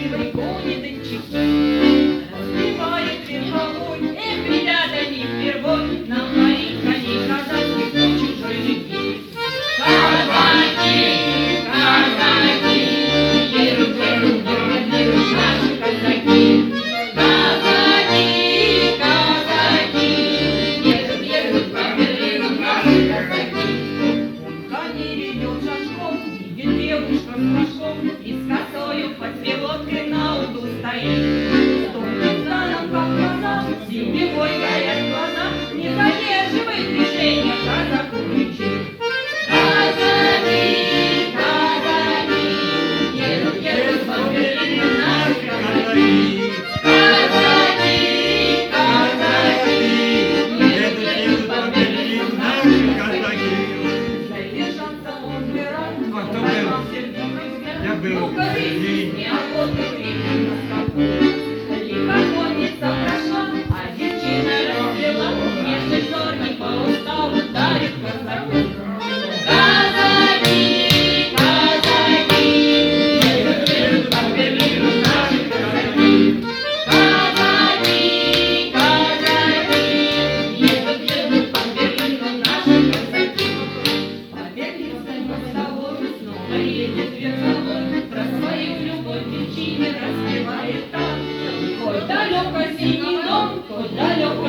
красивый гонит чеки. Разбивает верховой, ребята, не впервой, нам моих коней казацких до чужой реки. Казаки, казаки, едут, едут, едут наши казаки. Казаки, казаки, едут, едут, едут наши казаки. Коней ведет шашком, видит девушка с флажком, и с косою под стрелоткой на углу стоит. Стонет за нам, как глаза, синевой горят глаза, не задерживает движение, казаку кричит. Казаки, казаки, едут, едут по Берлину наши казаки. Казаки, казаки, едут, едут по Берлину наши казаки. Задержаться он не рад, поймал сердитый взгляд. Ну-ка, видите, неохотно крикнул на скаку. Лихо конница прошла, а девчина расцвела, нежный зоркий по уставу дарит казаку. Казаки, казаки, едут, едут по Берлину наши казаки. Казаки, казаки, едут, едут по Берлину наши казаки. По Берлинской мостовой снова едет верховой, про свою любовь девчине распевает так. Хоть далеко синий дом, хоть далеко